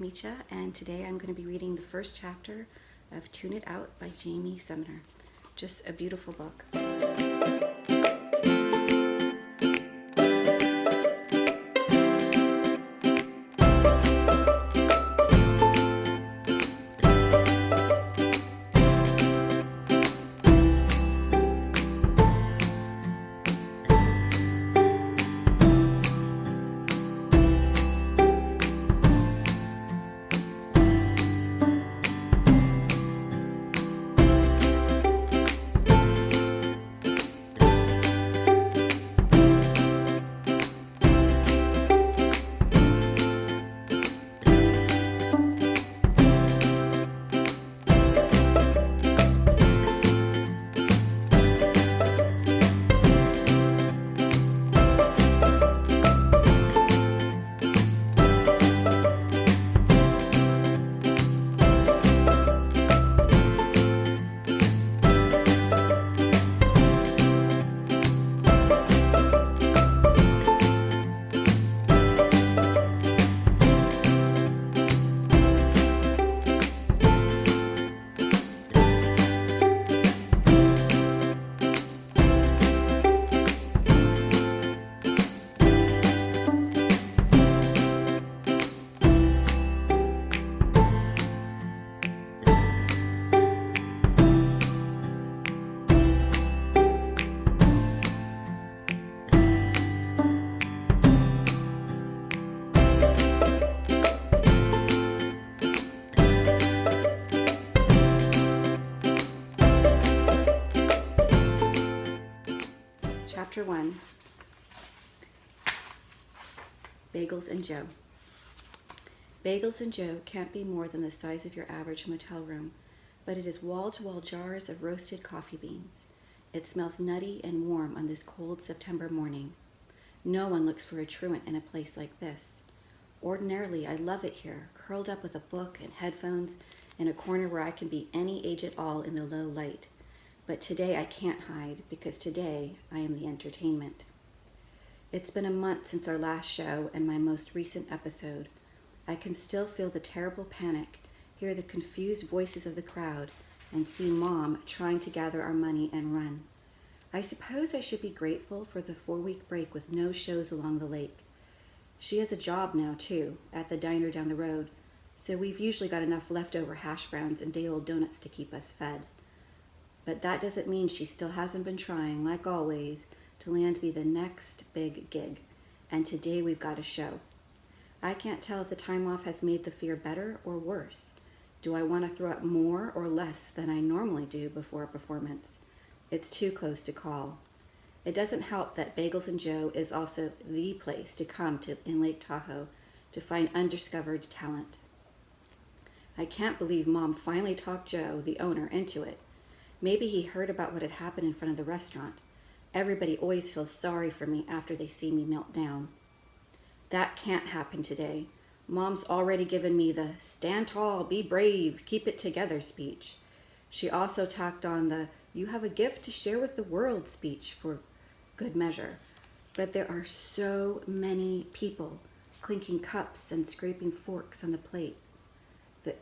Kamicha, and today I'm going to be reading the first chapter of Tune It Out by Jamie Sumner. Just a beautiful book. Chapter 1, Bagels and Joe. Bagels and Joe can't be more than the size of your average motel room, but it is wall-to-wall jars of roasted coffee beans. It smells nutty and warm on this cold September morning. No one looks for a truant in a place like this. Ordinarily, I love it here, curled up with a book and headphones in a corner where I can be any age at all in the low light. But today I can't hide, because today I am the entertainment. It's been a month since our last show and my most recent episode. I can still feel the terrible panic, hear the confused voices of the crowd, and see Mom trying to gather our money and run. I suppose I should be grateful for the 4-week break with no shows along the lake. She has a job now, too, at the diner down the road, so we've usually got enough leftover hash browns and day-old donuts to keep us fed. But that doesn't mean she still hasn't been trying, like always, to land me the next big gig. And today we've got a show. I can't tell if the time off has made the fear better or worse. Do I want to throw up more or less than I normally do before a performance? It's too close to call. It doesn't help that Bagels and Joe is also the place to come to in Lake Tahoe to find undiscovered talent. I can't believe Mom finally talked Joe, the owner, into it. Maybe he heard about what had happened in front of the restaurant. Everybody always feels sorry for me after they see me melt down. That can't happen today. Mom's already given me the stand tall, be brave, keep it together speech. She also tacked on the you have a gift to share with the world speech for good measure. But there are so many people clinking cups and scraping forks on the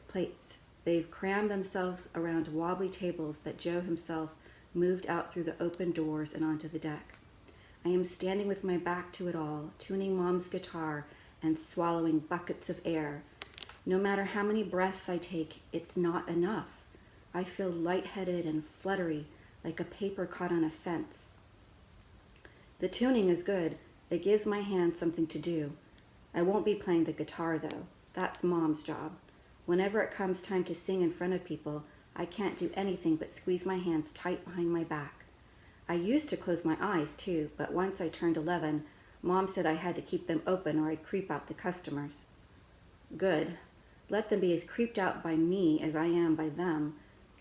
plates. They've crammed themselves around wobbly tables that Joe himself moved out through the open doors and onto the deck. I am standing with my back to it all, tuning Mom's guitar and swallowing buckets of air. No matter how many breaths I take, it's not enough. I feel lightheaded and fluttery, like a paper caught on a fence. The tuning is good. It gives my hands something to do. I won't be playing the guitar, though. That's Mom's job. Whenever it comes time to sing in front of people, I can't do anything but squeeze my hands tight behind my back. I used to close my eyes, too, but once I turned 11, Mom said I had to keep them open or I'd creep out the customers. Good. Let them be as creeped out by me as I am by them.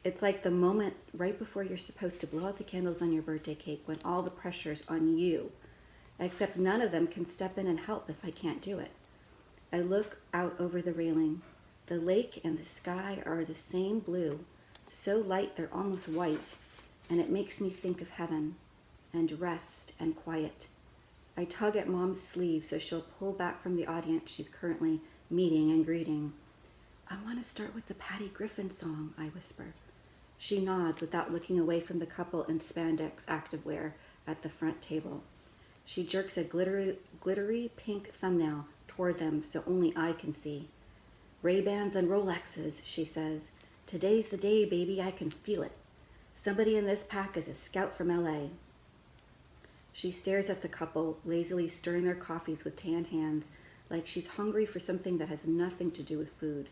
It's like the moment right before you're supposed to blow out the candles on your birthday cake when all the pressure's on you. Except none of them can step in and help if I can't do it. I look out over the railing. The lake and the sky are the same blue, so light they're almost white, and it makes me think of heaven, and rest and quiet. I tug at Mom's sleeve so she'll pull back from the audience she's currently meeting and greeting. I want to start with the Patty Griffin song, I whisper. She nods without looking away from the couple in spandex activewear at the front table. She jerks a glittery pink thumbnail toward them so only I can see. Ray-Bans and Rolexes, she says. Today's the day, baby, I can feel it. Somebody in this pack is a scout from LA. She stares at the couple, lazily stirring their coffees with tanned hands, like she's hungry for something that has nothing to do with food.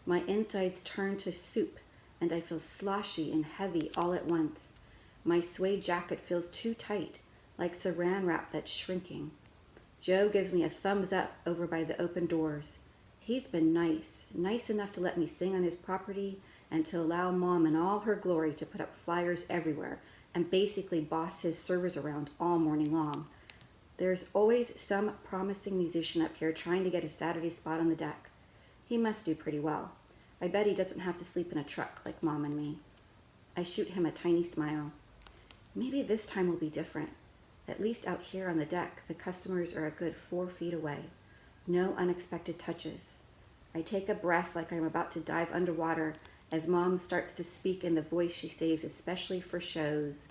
My insides turn to soup, and I feel sloshy and heavy all at once. My suede jacket feels too tight, like saran wrap that's shrinking. Joe gives me a thumbs up over by the open doors. He's been nice enough to let me sing on his property and to allow Mom in all her glory to put up flyers everywhere and basically boss his servers around all morning long. There's always some promising musician up here trying to get a Saturday spot on the deck. He must do pretty well. I bet he doesn't have to sleep in a truck like Mom and me. I shoot him a tiny smile. Maybe this time will be different. At least out here on the deck, the customers are a good 4 feet away. No unexpected touches. I take a breath like I'm about to dive underwater as Mom starts to speak in the voice she saves especially for shows.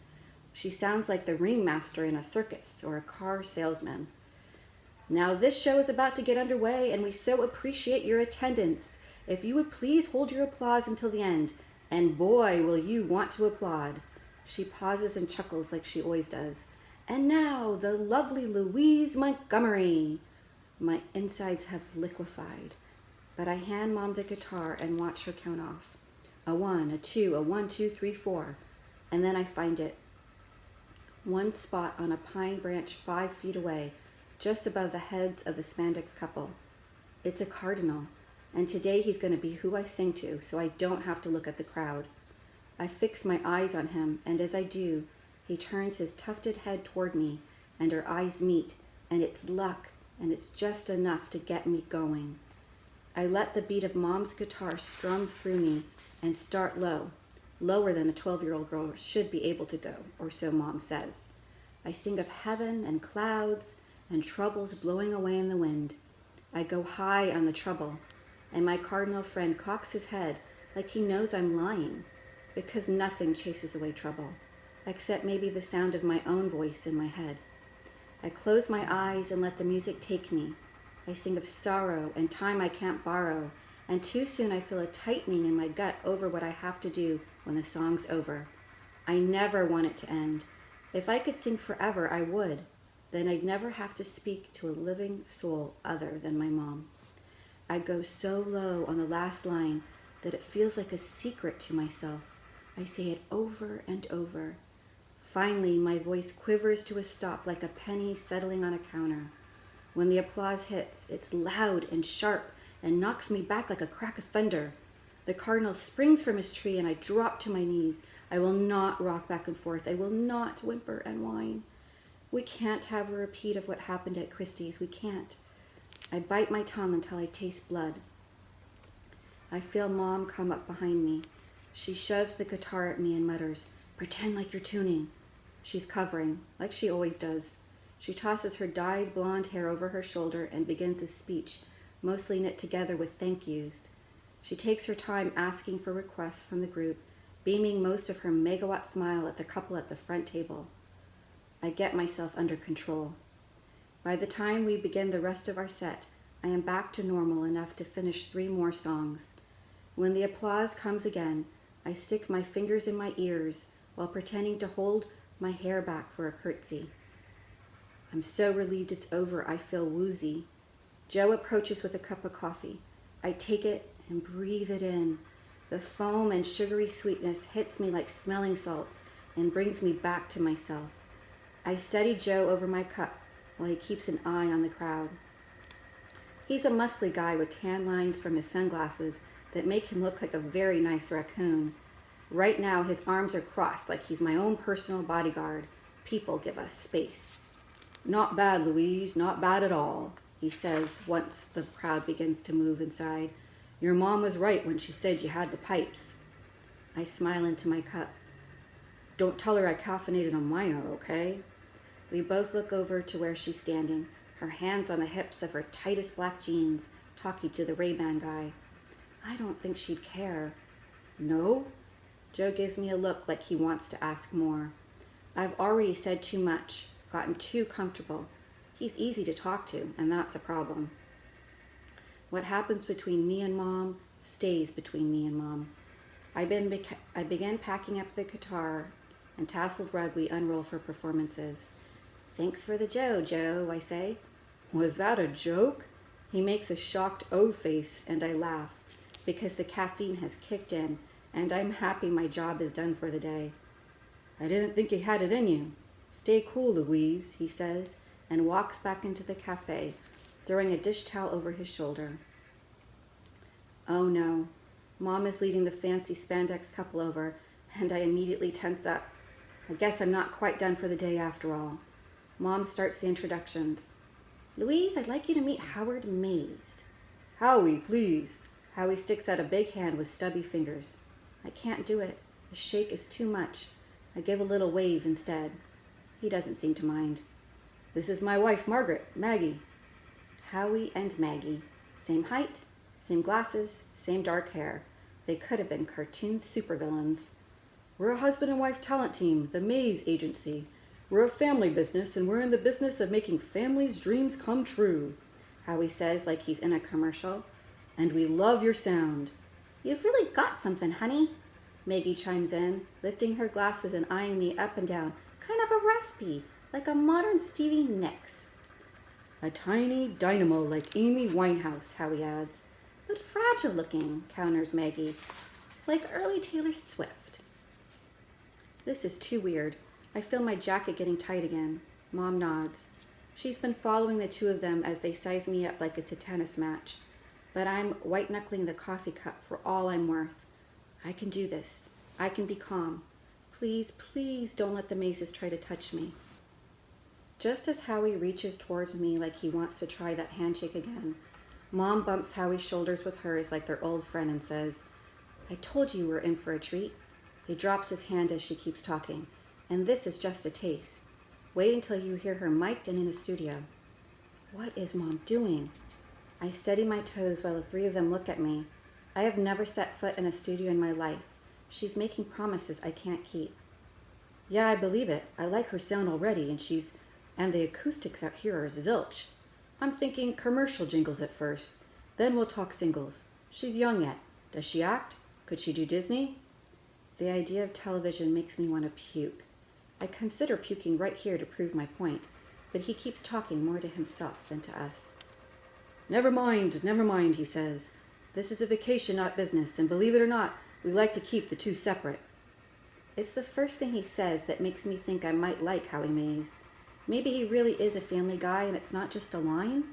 She sounds like the ringmaster in a circus or a car salesman. Now this show is about to get underway and we so appreciate your attendance. If you would please hold your applause until the end, and boy will you want to applaud. She pauses and chuckles like she always does. And now, the lovely Louise Montgomery. My insides have liquefied, but I hand Mom the guitar and watch her count off. A 1, a 2, a 1, 2, 3, 4, and then I find it. One spot on a pine branch 5 feet away, just above the heads of the spandex couple. It's a cardinal, and today he's going to be who I sing to, so I don't have to look at the crowd. I fix my eyes on him, and as I do, he turns his tufted head toward me, and our eyes meet, and it's luck, and it's just enough to get me going. I let the beat of Mom's guitar strum through me and start low, lower than a 12-year-old girl should be able to go, or so Mom says. I sing of heaven and clouds and troubles blowing away in the wind. I go high on the trouble, and my cardinal friend cocks his head like he knows I'm lying, because nothing chases away trouble, except maybe the sound of my own voice in my head. I close my eyes and let the music take me. I sing of sorrow and time I can't borrow, and too soon I feel a tightening in my gut over what I have to do when the song's over. I never want it to end. If I could sing forever, I would. Then I'd never have to speak to a living soul other than my Mom. I go so low on the last line that it feels like a secret to myself. I say it over and over. Finally, my voice quivers to a stop like a penny settling on a counter. When the applause hits, it's loud and sharp and knocks me back like a crack of thunder. The cardinal springs from his tree and I drop to my knees. I will not rock back and forth. I will not whimper and whine. We can't have a repeat of what happened at Christie's. We can't. I bite my tongue until I taste blood. I feel Mom come up behind me. She shoves the guitar at me and mutters, "Pretend like you're tuning." She's covering, like she always does. She tosses her dyed blonde hair over her shoulder and begins a speech, mostly knit together with thank yous. She takes her time asking for requests from the group, beaming most of her megawatt smile at the couple at the front table. I get myself under control. By the time we begin the rest of our set, I am back to normal enough to finish 3 more songs. When the applause comes again, I stick my fingers in my ears while pretending to hold my hair back for a curtsy. I'm so relieved it's over, I feel woozy. Joe approaches with a cup of coffee. I take it and breathe it in. The foam and sugary sweetness hits me like smelling salts and brings me back to myself. I study Joe over my cup while he keeps an eye on the crowd. He's a muscly guy with tan lines from his sunglasses that make him look like a very nice raccoon. Right now, his arms are crossed like he's my own personal bodyguard. People give us space. "Not bad, Louise, not bad at all," he says once the crowd begins to move inside. "Your mom was right when she said you had the pipes." I smile into my cup. "Don't tell her I caffeinated a minor, okay?" We both look over to where she's standing, her hands on the hips of her tightest black jeans, talking to the Ray-Ban guy. I don't think she'd care. No? Joe gives me a look like he wants to ask more. I've already said too much, gotten too comfortable. He's easy to talk to, and that's a problem. What happens between me and Mom stays between me and Mom. I began packing up the guitar and tasseled rug we unroll for performances. Thanks for the Joe, I say. Was that a joke? He makes a shocked O face, and I laugh, because the caffeine has kicked in, and I'm happy my job is done for the day. I didn't think you had it in you. Stay cool, Louise, he says, and walks back into the cafe, throwing a dish towel over his shoulder. Oh no, Mom is leading the fancy spandex couple over, and I immediately tense up. I guess I'm not quite done for the day after all. Mom starts the introductions. Louise, I'd like you to meet Howard Mays. Howie, please. Howie sticks out a big hand with stubby fingers. I can't do it. The shake is too much. I give a little wave instead. He doesn't seem to mind. This is my wife, Margaret, Maggie. Howie and Maggie. Same height, same glasses, same dark hair. They could have been cartoon supervillains. We're a husband and wife talent team, the Mays Agency. We're a family business, and we're in the business of making families' dreams come true, Howie says like he's in a commercial. And we love your sound. You've really got something, honey, Maggie chimes in, lifting her glasses and eyeing me up and down. Kind of a raspy, like a modern Stevie Nicks. A tiny dynamo like Amy Winehouse, Howie adds. But fragile looking, counters Maggie, like early Taylor Swift. This is too weird. I feel my jacket getting tight again. Mom nods. She's been following the two of them as they size me up like it's a tennis match. But I'm white-knuckling the coffee cup for all I'm worth. I can do this. I can be calm. Please, please don't let the Mazes try to touch me. Just as Howie reaches towards me like he wants to try that handshake again, Mom bumps Howie's shoulders with hers like they're old friend and says, I told you we're in for a treat. He drops his hand as she keeps talking. And this is just a taste. Wait until you hear her mic'd and in a studio. What is Mom doing? I steady my toes while the three of them look at me. I have never set foot in a studio in my life. She's making promises I can't keep. Yeah, I believe it. I like her sound already, and the acoustics out here are zilch. I'm thinking commercial jingles at first. Then we'll talk singles. She's young yet. Does she act? Could she do Disney? The idea of television makes me want to puke. I consider puking right here to prove my point, but he keeps talking more to himself than to us. Never mind, he says. This is a vacation, not business, and believe it or not, we like to keep the two separate. It's the first thing he says that makes me think I might like Howie Mays. Maybe he really is a family guy and it's not just a line?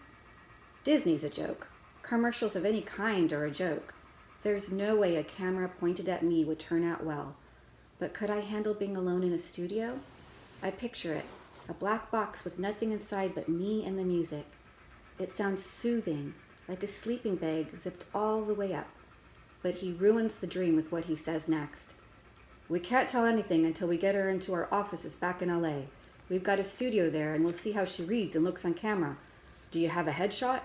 Disney's a joke. Commercials of any kind are a joke. There's no way a camera pointed at me would turn out well. But could I handle being alone in a studio? I picture it, a black box with nothing inside but me and the music. It sounds soothing, like a sleeping bag zipped all the way up. But he ruins the dream with what he says next. We can't tell anything until we get her into our offices back in LA. We've got a studio there and we'll see how she reads and looks on camera. Do you have a headshot?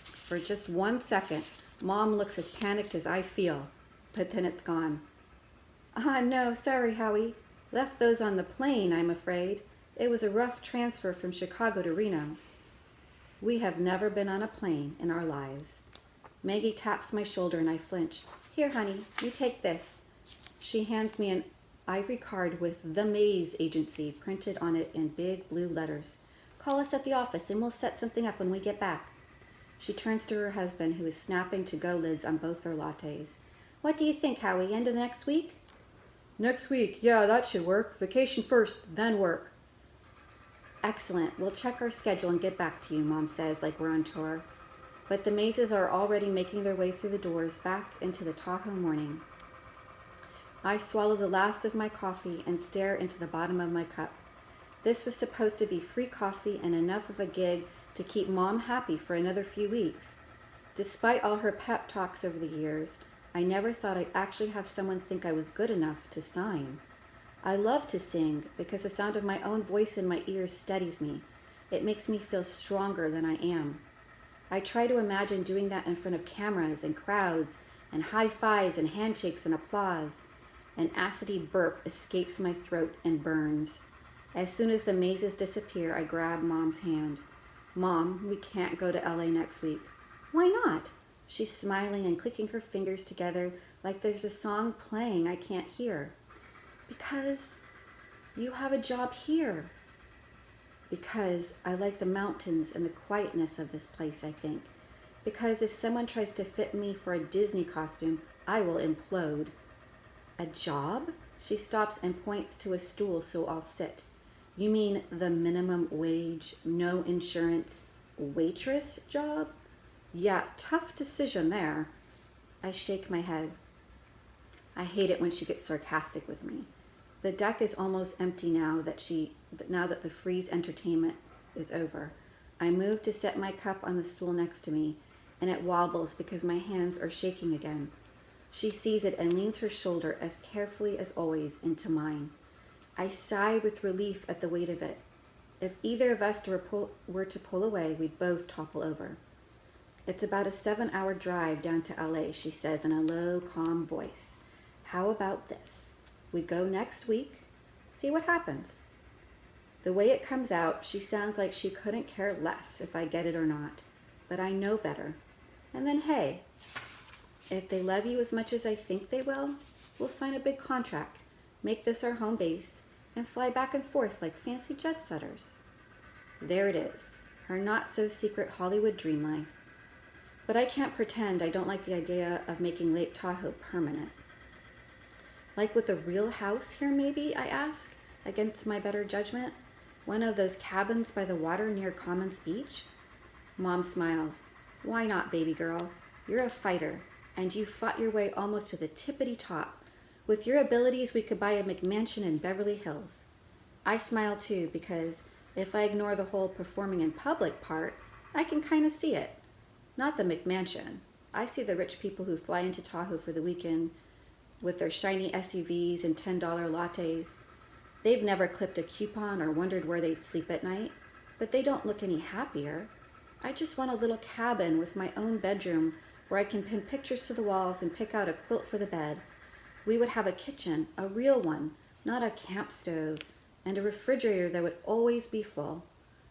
For just 1 second, Mom looks as panicked as I feel, but then it's gone. No, sorry, Howie. Left those on the plane, I'm afraid. It was a rough transfer from Chicago to Reno. We have never been on a plane in our lives. Maggie taps my shoulder and I flinch. Here, honey, you take this. She hands me an ivory card with The Mays Agency printed on it in big blue letters. Call us at the office and we'll set something up when we get back. She turns to her husband, who is snapping to-go lids on both their lattes. What do you think, Howie? End of next week? Next week, yeah, that should work. Vacation first, then work. Excellent. We'll check our schedule and get back to you, Mom says, like we're on tour. But the Mazes are already making their way through the doors back into the Tahoe morning. I swallow the last of my coffee and stare into the bottom of my cup. This was supposed to be free coffee and enough of a gig to keep Mom happy for another few weeks. Despite all her pep talks over the years, I never thought I'd actually have someone think I was good enough to sign. I love to sing because the sound of my own voice in my ears steadies me. It makes me feel stronger than I am. I try to imagine doing that in front of cameras and crowds and high fives and handshakes and applause. An acidy burp escapes my throat and burns. As soon as the mazes disappear, I grab Mom's hand. Mom, we can't go to LA next week. Why not? She's smiling and clicking her fingers together like there's a song playing I can't hear. Because you have a job here. Because I like the mountains and the quietness of this place, I think. Because if someone tries to fit me for a Disney costume, I will implode. A job? She stops and points to a stool so I'll sit. You mean the minimum wage, no insurance, waitress job? Yeah, tough decision there. I shake my head. I hate it when she gets sarcastic with me. The deck is almost empty now that the freeze entertainment is over. I move to set my cup on the stool next to me, and it wobbles because my hands are shaking again. She sees it and leans her shoulder as carefully as always into mine. I sigh with relief at the weight of it. If either of us were to pull away, we'd both topple over. It's about a 7-hour drive down to LA, she says in a low, calm voice. How about this? We go next week, see what happens. The way it comes out, she sounds like she couldn't care less if I get it or not, but I know better. And then, hey, if they love you as much as I think they will, we'll sign a big contract, make this our home base, and fly back and forth like fancy jet setters. There it is, her not-so-secret Hollywood dream life. But I can't pretend I don't like the idea of making Lake Tahoe permanent. Like with a real house here, maybe, I ask, against my better judgment? One of those cabins by the water near Commons Beach? Mom smiles. Why not, baby girl? You're a fighter, and you fought your way almost to the tippity top. With your abilities, we could buy a McMansion in Beverly Hills. I smile too, because if I ignore the whole performing in public part, I can kind of see it. Not the McMansion. I see the rich people who fly into Tahoe for the weekend with their shiny SUVs and $10 lattes. They've never clipped a coupon or wondered where they'd sleep at night, but they don't look any happier. I just want a little cabin with my own bedroom where I can pin pictures to the walls and pick out a quilt for the bed. We would have a kitchen, a real one, not a camp stove, and a refrigerator that would always be full.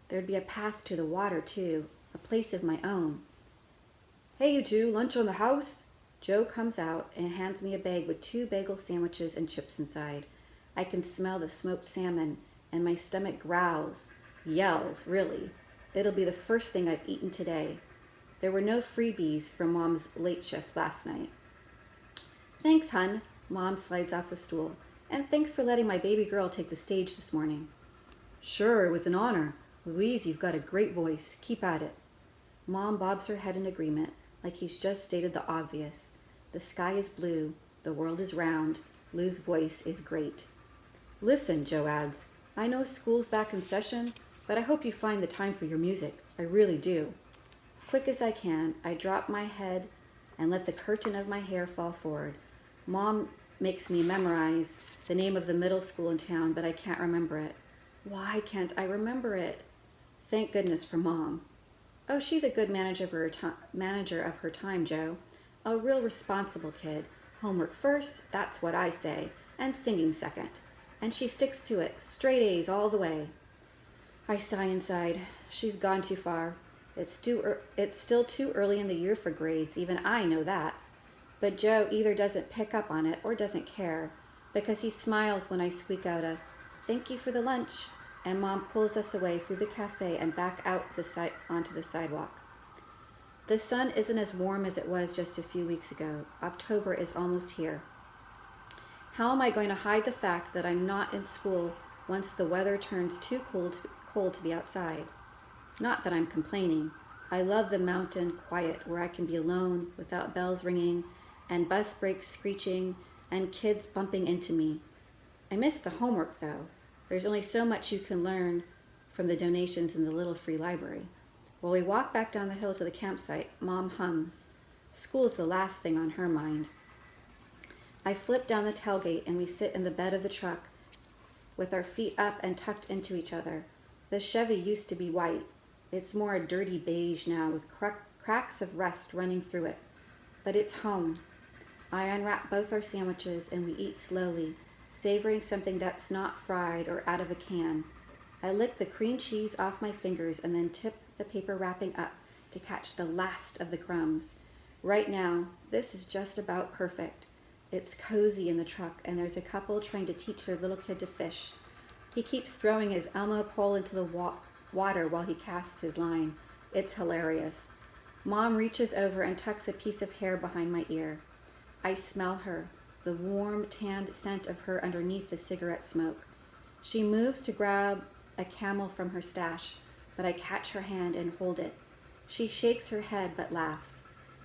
There'd be a path to the water, too, a place of my own. Hey, you two, lunch on the house? Joe comes out and hands me a bag with 2 bagel sandwiches and chips inside. I can smell the smoked salmon, and my stomach growls, yells, really. It'll be the first thing I've eaten today. There were no freebies from Mom's late shift last night. Thanks, hun. Mom slides off the stool. And thanks for letting my baby girl take the stage this morning. Sure, it was an honor. Louise, you've got a great voice. Keep at it. Mom bobs her head in agreement, like he's just stated the obvious. The sky is blue. The world is round. Lou's voice is great. Listen, Joe adds, I know school's back in session, but I hope you find the time for your music. I really do. Quick as I can, I drop my head and let the curtain of my hair fall forward. Mom makes me memorize the name of the middle school in town, but I can't remember it. Why can't I remember it? Thank goodness for Mom. Oh, she's a good manager of her time, Joe. A real responsible kid. Homework first, that's what I say, and singing second. And she sticks to it, straight A's all the way. I sigh inside. She's gone too far. It's still too early in the year for grades, even I know that. But Joe either doesn't pick up on it or doesn't care, because he smiles when I squeak out a, thank you for the lunch, and Mom pulls us away through the cafe and back out onto the sidewalk. The sun isn't as warm as it was just a few weeks ago. October is almost here. How am I going to hide the fact that I'm not in school once the weather turns too cold to be outside? Not that I'm complaining. I love the mountain quiet where I can be alone without bells ringing and bus brakes screeching and kids bumping into me. I miss the homework, though. There's only so much you can learn from the donations in the little free library. While we walk back down the hill to the campsite, Mom hums. School's the last thing on her mind. I flip down the tailgate and we sit in the bed of the truck with our feet up and tucked into each other. The Chevy used to be white. It's more a dirty beige now with cracks of rust running through it. But it's home. I unwrap both our sandwiches and we eat slowly, savoring something that's not fried or out of a can. I lick the cream cheese off my fingers and then tip the paper wrapping up to catch the last of the crumbs. Right now, this is just about perfect. It's cozy in the truck, and there's a couple trying to teach their little kid to fish. He keeps throwing his Elmo pole into the water while he casts his line. It's hilarious. Mom reaches over and tucks a piece of hair behind my ear. I smell her, the warm, tanned scent of her underneath the cigarette smoke. She moves to grab a Camel from her stash, but I catch her hand and hold it. She shakes her head but laughs.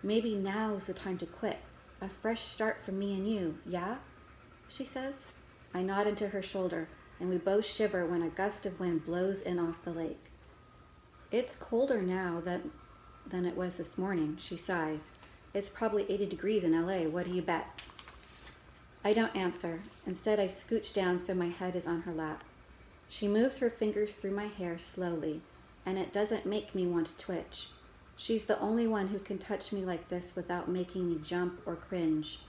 Maybe now's the time to quit. A fresh start for me and you, yeah? She says. I nod into her shoulder, and we both shiver when a gust of wind blows in off the lake. It's colder now than it was this morning, she sighs. It's probably 80 degrees in LA, what do you bet? I don't answer. Instead, I scooch down so my head is on her lap. She moves her fingers through my hair slowly, and it doesn't make me want to twitch. She's the only one who can touch me like this without making me jump or cringe.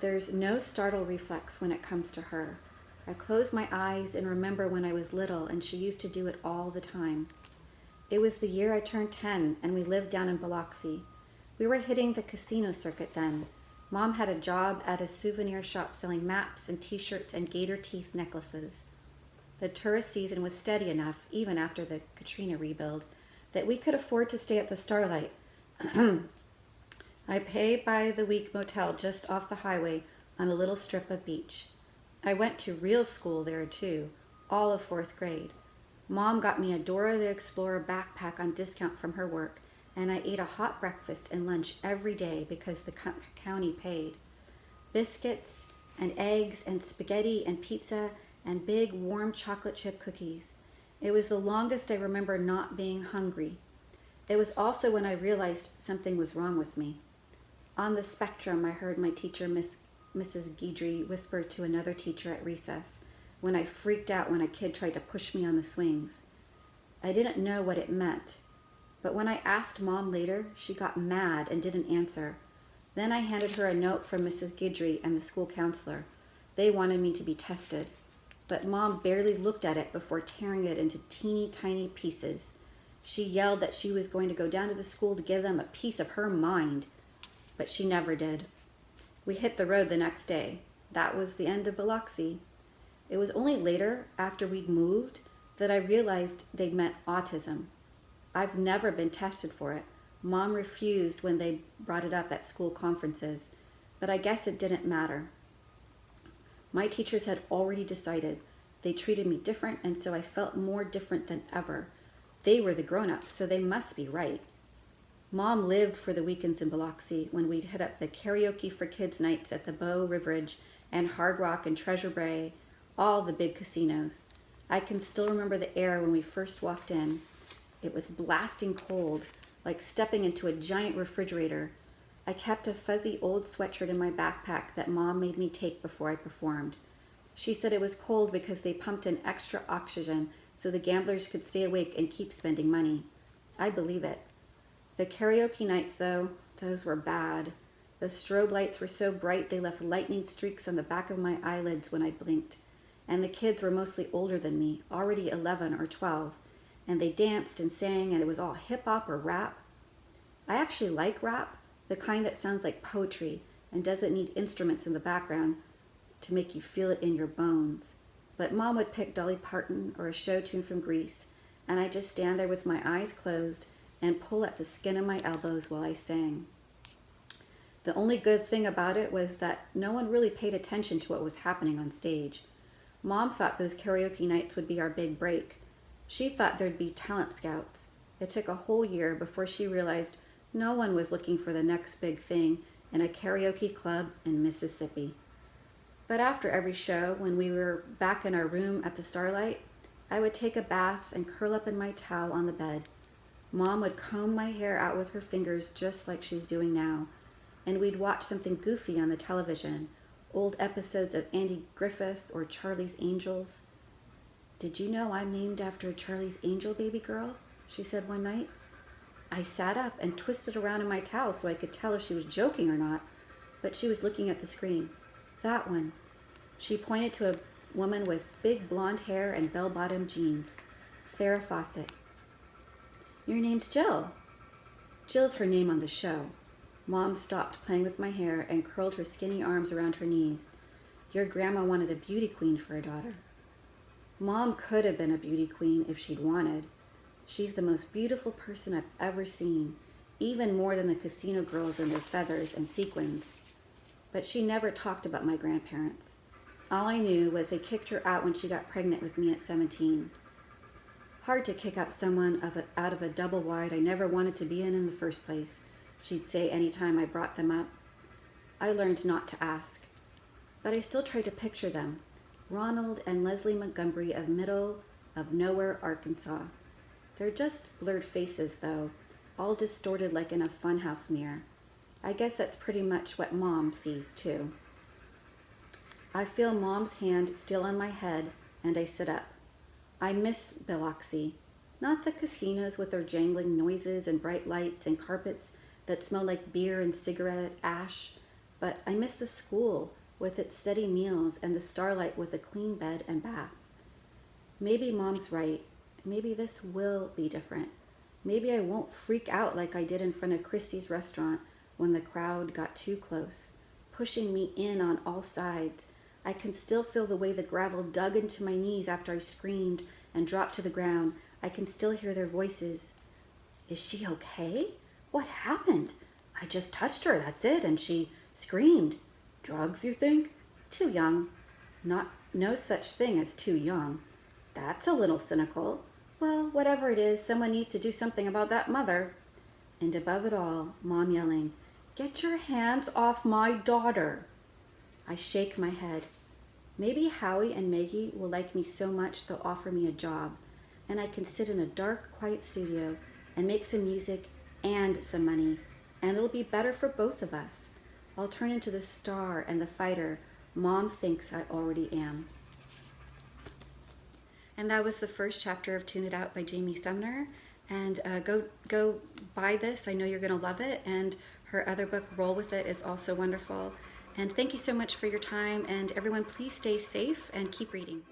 There's no startle reflex when it comes to her. I close my eyes and remember when I was little and she used to do it all the time. It was the year I turned 10 and we lived down in Biloxi. We were hitting the casino circuit then. Mom had a job at a souvenir shop selling maps and t-shirts and gator teeth necklaces. The tourist season was steady enough, even after the Katrina rebuild, that we could afford to stay at the Starlight. I pay by the week motel just off the highway on a little strip of beach. I went to real school there too, all of 4th grade. Mom got me a Dora the Explorer backpack on discount from her work, and I ate a hot breakfast and lunch every day because the county paid. Biscuits and eggs and spaghetti and pizza and big warm chocolate chip cookies. It was the longest I remember not being hungry. It was also when I realized something was wrong with me. On the spectrum, I heard my teacher, Mrs. Guidry, whisper to another teacher at recess when I freaked out when a kid tried to push me on the swings. I didn't know what it meant, but when I asked Mom later, she got mad and didn't answer. Then I handed her a note from Mrs. Guidry and the school counselor. They wanted me to be tested, but Mom barely looked at it before tearing it into teeny tiny pieces. She yelled that she was going to go down to the school to give them a piece of her mind, but she never did. We hit the road the next day. That was the end of Biloxi. It was only later, after we'd moved, that I realized they'd meant autism. I've never been tested for it. Mom refused when they brought it up at school conferences, but I guess it didn't matter. My teachers had already decided. They treated me different, and so I felt more different than ever. They were the grown-ups, so they must be right. Mom lived for the weekends in Biloxi when we'd hit up the karaoke for kids nights at the Beau Riverage and Hard Rock and Treasure Bay, all the big casinos. I can still remember the air when we first walked in. It was blasting cold, like stepping into a giant refrigerator. I kept a fuzzy old sweatshirt in my backpack that Mom made me take before I performed. She said it was cold because they pumped in extra oxygen so the gamblers could stay awake and keep spending money. I believe it. The karaoke nights, though, those were bad. The strobe lights were so bright they left lightning streaks on the back of my eyelids when I blinked. And the kids were mostly older than me, already 11 or 12. And they danced and sang, and it was all hip-hop or rap. I actually like rap, the kind that sounds like poetry and doesn't need instruments in the background to make you feel it in your bones. But Mom would pick Dolly Parton or a show tune from Grease, and I'd just stand there with my eyes closed and pull at the skin of my elbows while I sang. The only good thing about it was that no one really paid attention to what was happening on stage. Mom thought those karaoke nights would be our big break. She thought there'd be talent scouts. It took a whole year before she realized no one was looking for the next big thing in a karaoke club in Mississippi. But after every show, when we were back in our room at the Starlight, I would take a bath and curl up in my towel on the bed. Mom would comb my hair out with her fingers just like she's doing now, and we'd watch something goofy on the television, old episodes of Andy Griffith or Charlie's Angels. "Did you know I'm named after Charlie's Angel, baby girl?" she said one night. I sat up and twisted around in my towel so I could tell if she was joking or not. but she was looking at the screen. That one. She pointed to a woman with big blonde hair and bell-bottom jeans. Farrah Fawcett. Your name's Jill. Jill's her name on the show. Mom stopped playing with my hair and curled her skinny arms around her knees. Your grandma wanted a beauty queen for a daughter. Mom could have been a beauty queen if she'd wanted. She's the most beautiful person I've ever seen, even more than the casino girls in their feathers and sequins. But she never talked about my grandparents. All I knew was they kicked her out when she got pregnant with me at 17. Hard to kick out someone out of a double wide I never wanted to be in the first place, she'd say any time I brought them up. I learned not to ask. But I still tried to picture them, Ronald and Leslie Montgomery of middle of nowhere, Arkansas. They're just blurred faces, though, all distorted like in a funhouse mirror. I guess that's pretty much what Mom sees, too. I feel Mom's hand still on my head, and I sit up. I miss Biloxi, not the casinos with their jangling noises and bright lights and carpets that smell like beer and cigarette ash, but I miss the school with its steady meals and the starlight with a clean bed and bath. Maybe Mom's right. Maybe this will be different. Maybe I won't freak out like I did in front of Christie's restaurant when the crowd got too close, pushing me in on all sides. I can still feel the way the gravel dug into my knees after I screamed and dropped to the ground. I can still hear their voices. Is she okay? What happened? I just touched her, that's it, and she screamed. Drugs, you think? Too young. No such thing as too young. That's a little cynical. Well, whatever it is, someone needs to do something about that mother. And above it all, Mom yelling, "Get your hands off my daughter." I shake my head. Maybe Howie and Maggie will like me so much they'll offer me a job, and I can sit in a dark, quiet studio and make some music and some money, and it'll be better for both of us. I'll turn into the star and the fighter Mom thinks I already am. And that was the first chapter of Tune It Out by Jamie Sumner. And go buy this. I know you're going to love it. And her other book, Roll With It, is also wonderful. And thank you so much for your time. And everyone, please stay safe and keep reading.